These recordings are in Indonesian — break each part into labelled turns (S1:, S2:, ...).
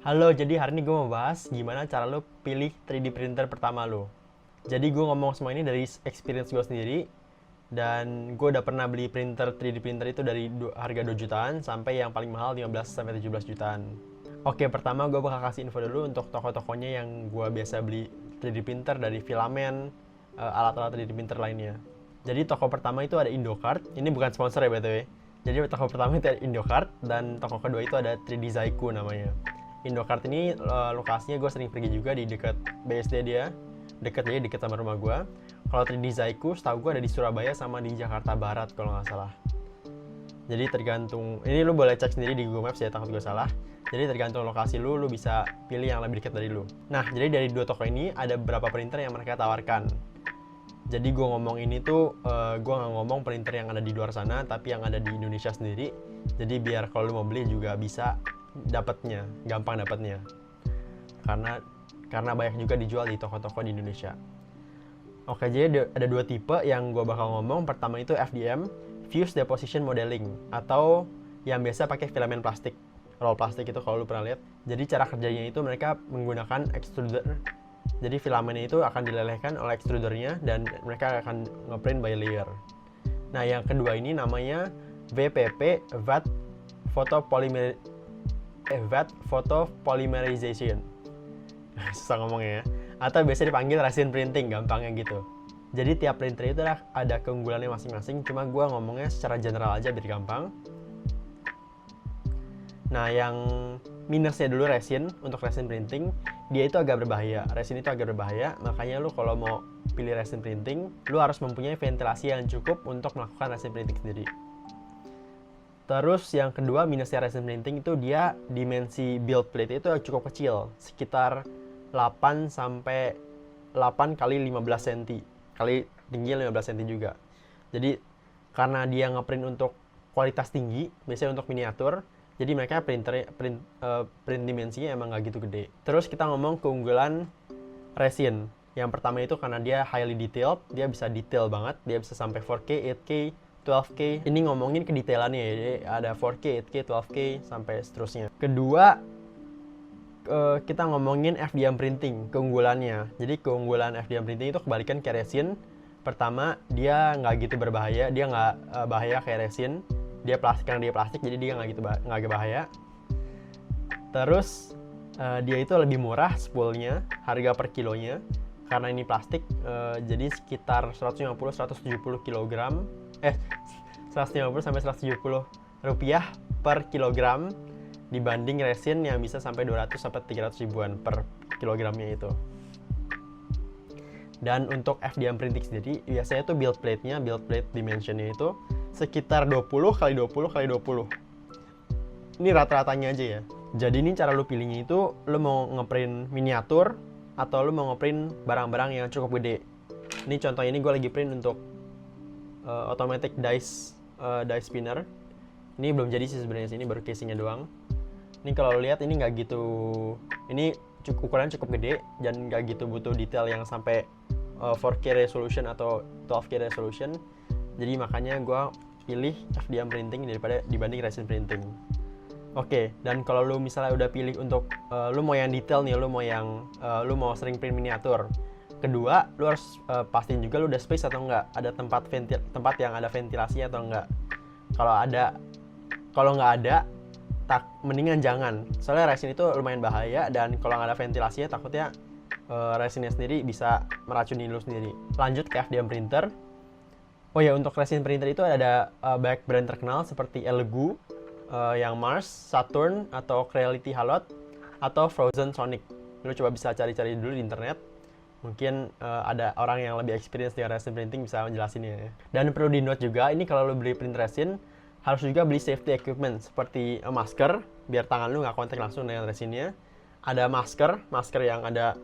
S1: Halo, jadi hari ini gue mau bahas gimana cara lo pilih 3D printer pertama lo. Jadi gue ngomong semua ini dari experience gue sendiri, dan gue udah pernah beli printer 3D printer itu dari harga 2 jutaan sampai yang paling mahal 15 sampai 17 jutaan. Oke, pertama gue bakal kasih info dulu untuk toko-tokonya yang gue biasa beli 3D printer dari Filament, alat-alat 3D printer lainnya. Jadi toko pertama itu ada Indocart, ini bukan sponsor ya BTW. Jadi toko pertama itu ada Indocart, dan toko kedua itu ada 3D Zaiku namanya. Indocart ini lokasinya gue sering pergi juga di dekat BSD dia, deket sama rumah gue. Kalau 3D Zaiku setahu gue ada di Surabaya sama di Jakarta Barat kalau nggak salah. Jadi tergantung, ini lu boleh cek sendiri di Google Maps ya, takut gue salah. Jadi tergantung lokasi lu bisa pilih yang lebih dekat dari lu. Nah, jadi dari dua toko ini ada beberapa printer yang mereka tawarkan. Jadi gue ngomong ini tuh, gue nggak ngomong printer yang ada di luar sana, tapi yang ada di Indonesia sendiri. Jadi biar kalau lu mau beli juga bisa dapatnya, gampang dapatnya. Karena banyak juga dijual di toko-toko di Indonesia. Oke, jadi ada dua tipe yang gue bakal ngomong. Pertama itu FDM, Fused Deposition Modeling, atau yang biasa pakai filament plastik, roll plastik itu kalau lu pernah lihat. Jadi cara kerjanya itu mereka menggunakan extruder. Jadi filamennya itu akan dilelehkan oleh extrudernya dan mereka akan ngeprint by layer. Nah, yang kedua ini namanya VPP, VAT Photopolymerization. Susah ngomongnya ya. Atau biasa dipanggil resin printing, gampangnya gitu. Jadi tiap printer itu ada keunggulannya masing-masing, cuma gue ngomongnya secara general aja biar gampang. Nah, yang minusnya dulu resin. Untuk resin printing, dia itu agak berbahaya. Resin itu agak berbahaya, makanya lu kalau mau pilih resin printing, lu harus mempunyai ventilasi yang cukup untuk melakukan resin printing sendiri. Terus yang kedua, minusnya resin printing itu dia dimensi build plate itu cukup kecil, sekitar 8 sampai 8 kali 15 cm. Kali tinggi 15 cm juga. Jadi karena dia ngeprint untuk kualitas tinggi, biasanya untuk miniatur, jadi mereka print dimensinya emang nggak gitu gede. Terus kita ngomong keunggulan resin. Yang pertama itu karena dia highly detailed, dia bisa detail banget, dia bisa sampai 4K, 8K, 12K. Ini ngomongin kedetailannya ya, jadi ada 4K, 8K, 12K, sampai seterusnya. Kedua, kita ngomongin FDM printing, keunggulannya. Jadi keunggulan FDM printing itu kebalikan kayak resin. Pertama, dia nggak gitu berbahaya, dia nggak bahaya kayak resin. Dia plastik, karena dia plastik, jadi dia nggak bahaya. Terus dia itu lebih murah spoolnya, harga per kilonya. Karena ini plastik, jadi sekitar 150-170 kilogram, 150 sampai 170 rupiah per kilogram, dibanding resin yang bisa sampai 200 sampai 300 ribuan per kilogramnya itu. Dan untuk FDM printing sendiri, biasanya tuh build plate dimensionnya itu sekitar 20 kali 20 kali 20. Ini rata-ratanya aja ya. Jadi ini cara lu pilihnya itu, lu mau ngeprint miniatur atau lu mau ngeprint barang-barang yang cukup gede. Ini contoh ini gue lagi print untuk automatic dice spinner. Ini belum jadi sih sebenarnya, ini baru casingnya doang. Ini kalau lihat ini nggak gitu, ini ukurannya cukup gede dan nggak gitu butuh detail yang sampai 4K resolution atau 12K resolution. Jadi makanya gue pilih FDM printing dibanding resin printing. Oke, dan kalau lu misalnya udah pilih untuk lu mau yang detail nih, lu mau sering print miniatur. Kedua, lu harus pastiin juga lu udah space atau enggak, ada tempat yang ada ventilasi atau enggak. Kalau nggak ada, mendingan jangan. Soalnya resin itu lumayan bahaya, dan kalau nggak ada ventilasinya takutnya resinnya sendiri bisa meracuni lu sendiri. Lanjut ke FDM printer. Oh ya, untuk resin printer itu ada banyak brand terkenal seperti Elegoo, yang Mars, Saturn, atau Creality Halot, atau Frozen Sonic. Lu coba bisa cari-cari dulu di internet. Mungkin ada orang yang lebih experience dengan resin printing bisa menjelasinnya ya. Dan perlu di note juga, ini kalau lu beli print resin, harus juga beli safety equipment seperti masker, biar tangan lu nggak kontak langsung dengan resinnya. Ada masker yang ada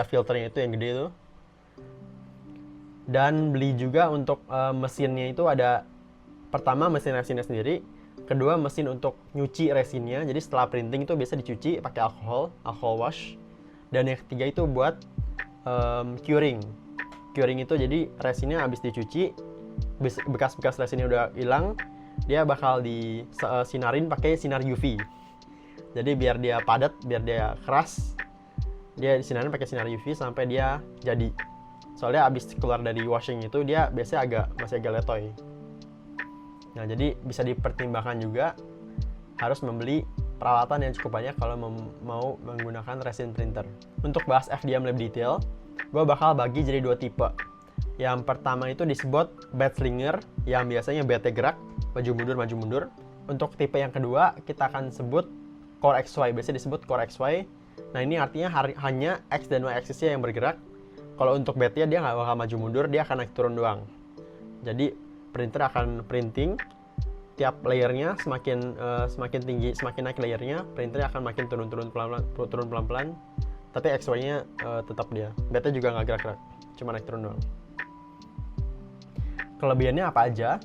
S1: filternya itu yang gede itu. Dan beli juga untuk mesinnya itu ada, pertama mesin resinnya sendiri, kedua mesin untuk nyuci resinnya. Jadi setelah printing itu biasa dicuci pakai alcohol wash. Dan yang ketiga itu buat curing itu jadi resinnya habis dicuci, bekas-bekas resinnya udah hilang, dia bakal disinarin pakai sinar UV. Jadi biar dia padat, biar dia keras, dia disinarin pakai sinar UV sampai dia jadi. Soalnya abis keluar dari washing itu dia biasanya masih agak letoy. Nah, jadi bisa dipertimbangkan juga harus membeli peralatan yang cukup banyak kalau mau menggunakan resin printer. Untuk bahas FDM lebih detail, gue bakal bagi jadi 2 tipe. Yang pertama itu disebut bed slinger, yang biasanya bednya gerak, maju mundur. Untuk tipe yang kedua, kita akan sebut core XY, biasanya disebut core XY. Nah, ini artinya hanya X dan Y axis-nya yang bergerak. Kalau untuk bednya dia nggak bakal maju mundur, dia akan naik turun doang. Jadi printer akan printing, tiap layernya semakin tinggi, semakin naik layernya, printernya akan makin turun pelan-pelan. Tapi XY-nya tetap dia. Bednya juga nggak gerak-gerak, cuma naik turun doang. Kelebihannya apa aja?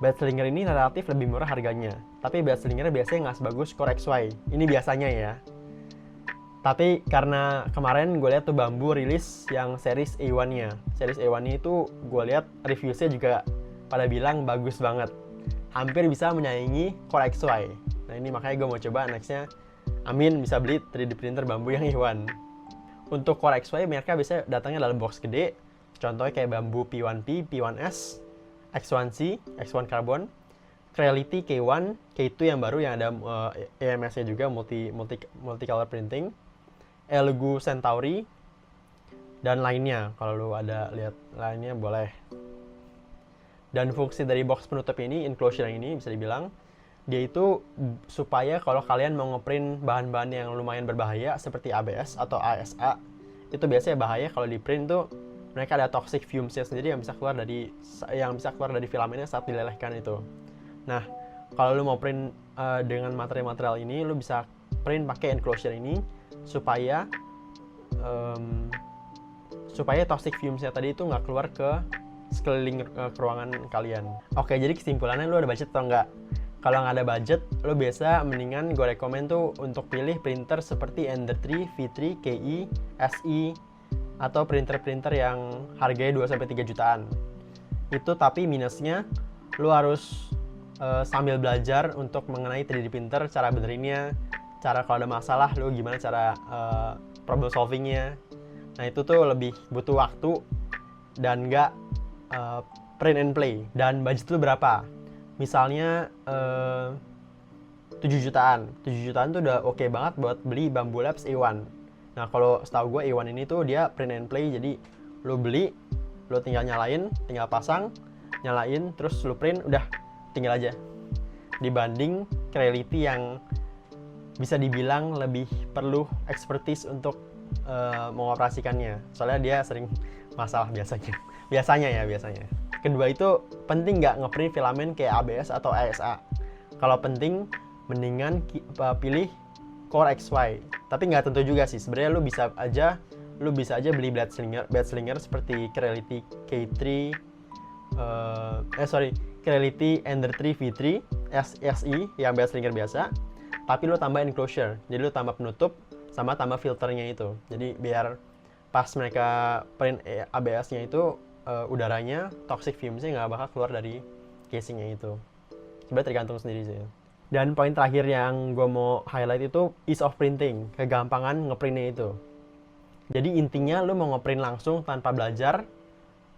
S1: Bed slinger ini relatif lebih murah harganya, tapi bed slinger biasanya nggak sebagus core XY. Ini biasanya ya. Tapi karena kemarin gue lihat tuh Bambu rilis yang series A1-nya. Series A1 itu gue lihat reviewsnya juga pada bilang bagus banget. Hampir bisa menyaingi Core XY. Nah, ini makanya gue mau coba nextnya. Amin bisa beli 3D printer Bambu yang A1. Untuk Core XY mereka bisa datangnya dalam box gede. Contohnya kayak Bambu P1P, P1S, X1C, X1 Carbon, Creality K1, K2 yang baru yang ada EMS-nya juga, multi-color printing, Elegoo Centauri, dan lainnya. Kalau lu ada lihat lainnya boleh. Dan fungsi dari box penutup ini, enclosure yang ini bisa dibilang, dia itu supaya kalau kalian mau ngeprint bahan-bahan yang lumayan berbahaya seperti ABS atau ASA, itu biasanya bahaya kalau di print tuh mereka ada toxic fumes-nya sendiri yang bisa keluar dari filamennya saat dilelehkan itu. Nah, kalau lu mau print dengan material-material ini, lu bisa print pakai enclosure ini supaya toxic fumes-nya tadi itu nggak keluar ke sekeliling ruangan kalian. Oke, jadi kesimpulannya lu ada budget atau enggak? Kalau nggak ada budget, lu biasa mendingan gue rekomen tuh untuk pilih printer seperti Ender 3, V3, KI, SI, atau printer-printer yang harganya 2-3 jutaan. Itu tapi minusnya, lu harus sambil belajar untuk mengenai 3D printer, cara benerinnya, cara kalau ada masalah, lu gimana cara problem solvingnya. Nah, itu tuh lebih butuh waktu dan nggak print and play. Dan budget lu berapa? Misalnya 7 jutaan. 7 jutaan tuh udah oke banget buat beli Bambu Labs A1. Nah, kalau setahu gue A1 ini tuh dia print and play, jadi lu beli, lu tinggal nyalain, tinggal pasang, nyalain, terus lu print, udah tinggal aja. Dibanding Creality yang bisa dibilang lebih perlu expertise untuk mengoperasikannya. Soalnya dia sering masalah biasanya. Biasanya. Kedua itu penting nggak ngeprint filamen kayak ABS atau ASA. Kalau penting, mendingan pilih Core XY. Tapi nggak tentu juga sih. Sebenarnya lu bisa aja beli bed slinger seperti Creality K3, Creality Ender 3 V3, SI yang bed slinger biasa. Tapi lu tambah enclosure. Jadi lu tambah penutup sama tambah filternya itu. Jadi biar pas mereka print ABS-nya itu udaranya, toxic fumes-nya nggak bakal keluar dari casing-nya itu. Sebenarnya tergantung sendiri sih. Dan poin terakhir yang gue mau highlight itu ease of printing, kegampangan ngeprintnya itu. Jadi intinya lu mau ngeprint langsung tanpa belajar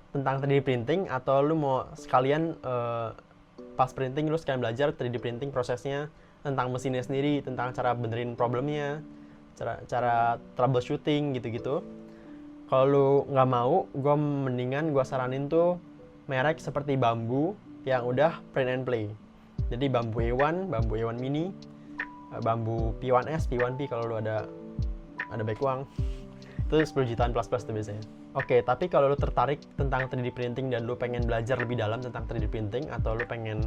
S1: tentang 3D printing, atau lu mau sekalian pas printing lu sekalian belajar 3D printing prosesnya, tentang mesinnya sendiri, tentang cara benerin problemnya, cara troubleshooting gitu-gitu. Kalau lu nggak mau, gue saranin tuh merek seperti Bambu yang udah print and play. Jadi Bambu A1, Bambu A1 Mini, Bambu P1S, P1P kalau lu ada baik uang. Itu 10 jutaan plus tuh biasanya. Oke, tapi kalau lu tertarik tentang 3D printing dan lu pengen belajar lebih dalam tentang 3D printing, atau lu pengen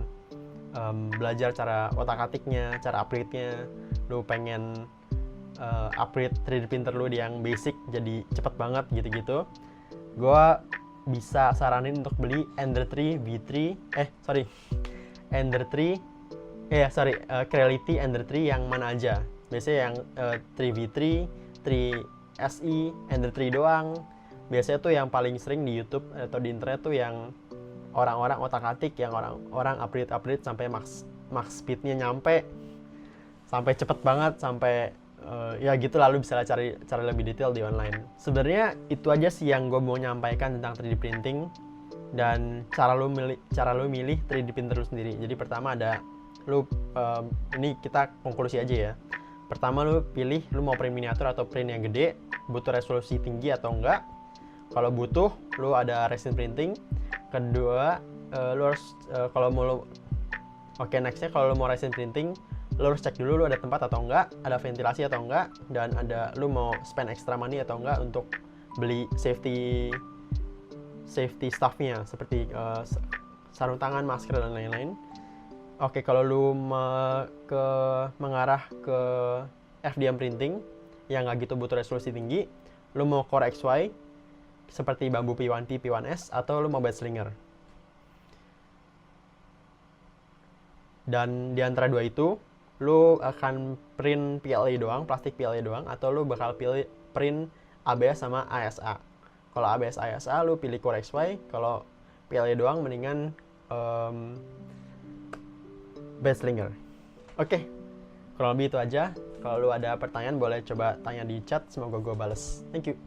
S1: belajar cara otak-atiknya, cara upgrade-nya, lu pengen upgrade 3D printer lu yang basic jadi cepet banget gitu-gitu, gue bisa saranin untuk beli Ender 3 V3, Creality Ender 3 yang mana aja. Biasanya yang 3V3, 3SI, Ender 3 doang. Biasanya tuh yang paling sering di YouTube atau di internet tuh yang orang-orang otak-atik, yang orang upgrade sampai max speednya nyampe. sampai cepet banget, sampai ya gitu, lalu bisa cari lebih detail di online. Sebenarnya itu aja sih yang gue mau nyampaikan tentang 3D printing dan cara lu milih 3D printer lu sendiri. Jadi pertama ada ini kita konklusi aja ya. Pertama lu pilih lu mau print miniatur atau print yang gede, butuh resolusi tinggi atau enggak. Kalau butuh, lu ada resin printing. Kedua, lu harus nextnya kalau lu mau resin printing, lu harus cek dulu lu ada tempat atau enggak, ada ventilasi atau enggak, dan lu mau spend extra money atau enggak untuk beli safety stuffnya seperti sarung tangan, masker, dan lain-lain. Oke, kalau lu mengarah ke FDM printing yang nggak gitu butuh resolusi tinggi, lu mau Core XY seperti Bambu P1T, P1S, atau lu mau bed slinger. Dan di antara dua itu, lu akan print PLA doang, plastik PLA doang, atau lu bakal print ABS sama ASA. Kalau ABS ASA lu pilih Core XY, kalau PLA doang mendingan bed slinger. Oke, kurang lebih itu aja. Kalau lu ada pertanyaan boleh coba tanya di chat, semoga gue bales. Thank you.